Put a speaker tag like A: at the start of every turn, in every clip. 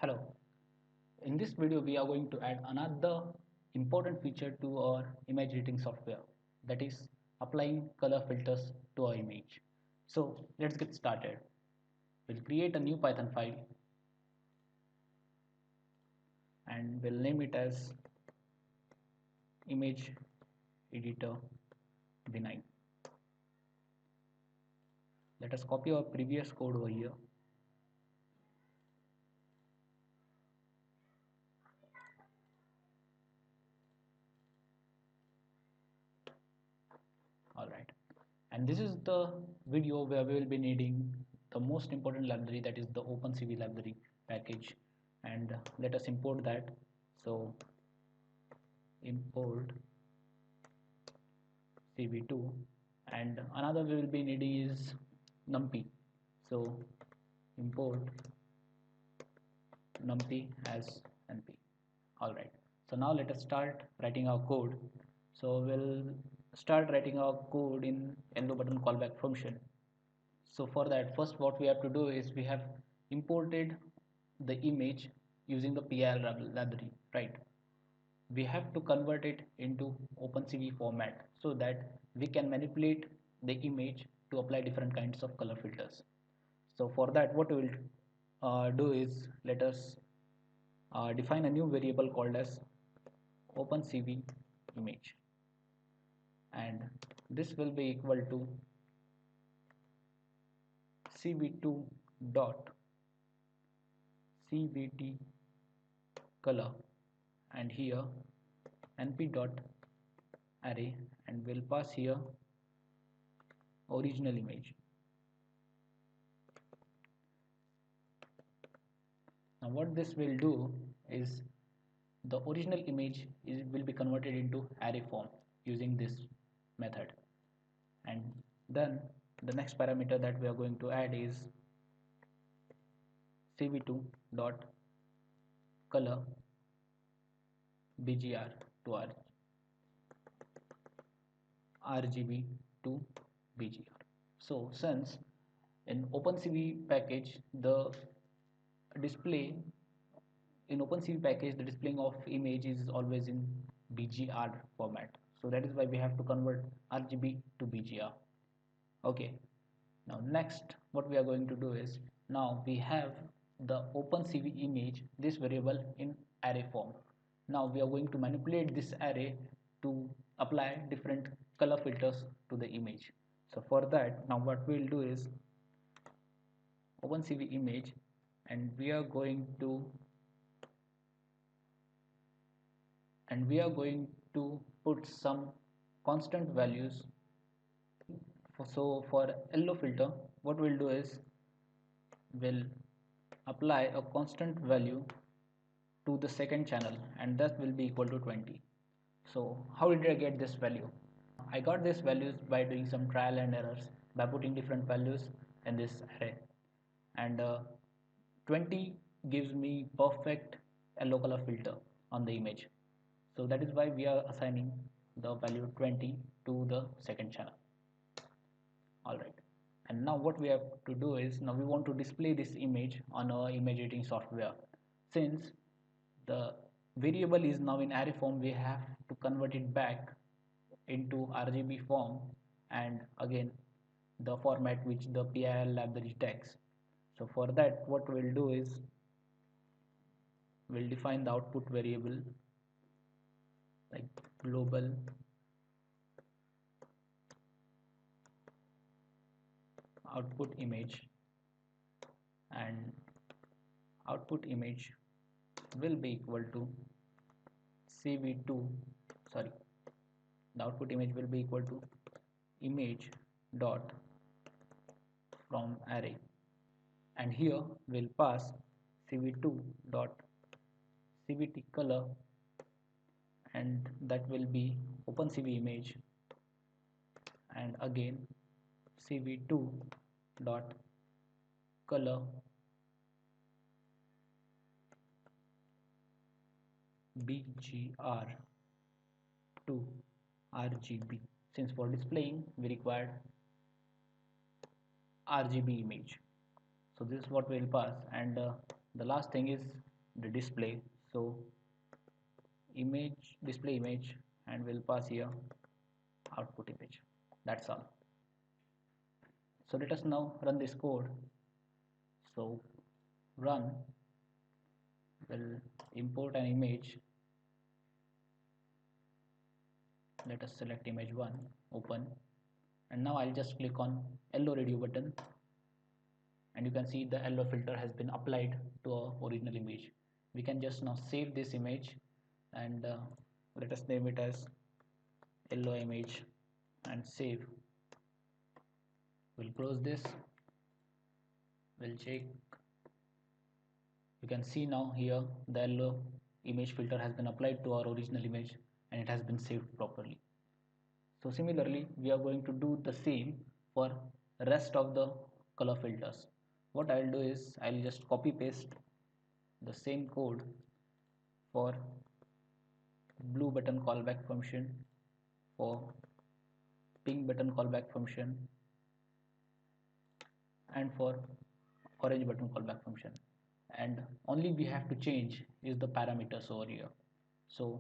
A: Hello, in this video we are going to add another important feature to our image editing software, that is applying color filters to our image. So let's get started. We'll create a new Python file and we'll name it as image editor v9. Let us copy our previous code over here. Alright, and this is the video where we will be needing the most important library, that is the OpenCV library package, and let us import that. So import cv2, and another we will be needing is numpy, so import numpy as np. Alright, so now let us start writing our code. So we'll start writing our code in yellow button callback function. So for that, first what we have to do is we have imported the image using the PIL library, right? We have to convert it into OpenCV format so that we can manipulate the image to apply different kinds of color filters. So for that, what we will do is let us define a new variable called as OpenCV image, and this will be equal to cv2 dot cvt color, and here np dot array, and we'll pass here original image. Now what this will do is the original image will be converted into array form using this method, and then the next parameter that we are going to add is cv2 dot color bgr to rgb to bgr. So since in OpenCV package the display the displaying of image is always in bgr format, so that is why we have to convert rgb to bgr. Okay, now next what we are going to do is, now we have the OpenCV image, this variable in array form. Now we are going to manipulate this array to apply different color filters to the image. So for that, now what we will do is OpenCV image, and we are going to put some constant values. So for yellow filter, what we'll do is we'll apply a constant value to the second channel, and that will be equal to 20. So how did I get this value? I got these values by doing some trial and errors, by putting different values in this array, and 20 gives me perfect yellow color filter on the image. So that is why we are assigning the value 20 to the second channel. Alright, and now what we have to do is, now we want to display this image on our image editing software. Since the variable is now in array form, we have to convert it back into RGB form, and again the format which the PIL library takes. So for that, what we'll do is we'll define the output variable like global output image, and output image will be equal to cv2 sorry the output image will be equal to image dot from array, and here we'll pass cv2 dot cvt color, and that will be OpenCV image, and again cv2 dot color bgr to rgb, since for displaying we required RGB image. So this is what we'll pass, and the last thing is the display. So image, display image, and we'll pass here output image. That's all. So let us now run this code. So run will import an image. Let us select image 1, open, and now I'll just click on yellow radio button, and you can see the yellow filter has been applied to our original image. We can just now save this image, and let us name it as yellow image and save. We'll close this. We'll check. You can see now here the yellow image filter has been applied to our original image and it has been saved properly. So similarly, we are going to do the same for rest of the color filters. What I'll do is I'll just copy paste the same code for blue button callback function, for pink button callback function, and for orange button callback function, and only we have to change is the parameters over here. So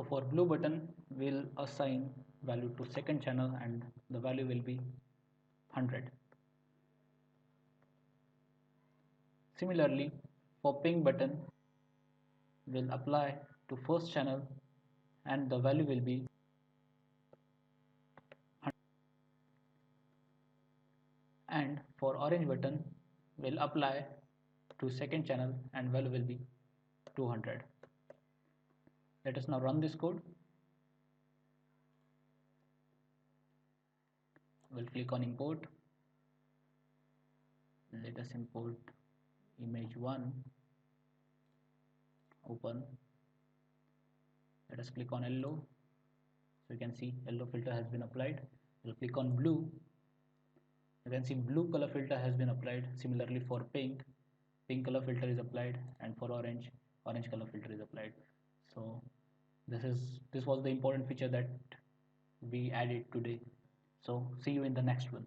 A: for blue button we'll assign value to second channel and the value will be 100. Similarly, for pink button we'll apply to first channel and the value will be 100. And for orange button we'll apply to second channel and value will be 200. Let us now run this code. We'll click on import. Let us import image 1, open. Let us click on yellow. So you can see yellow filter has been applied. We'll click on blue. You can see blue color filter has been applied. Similarly for pink, pink color filter is applied, and for orange, orange color filter is applied. So this was the important feature that we added today. So see you in the next one.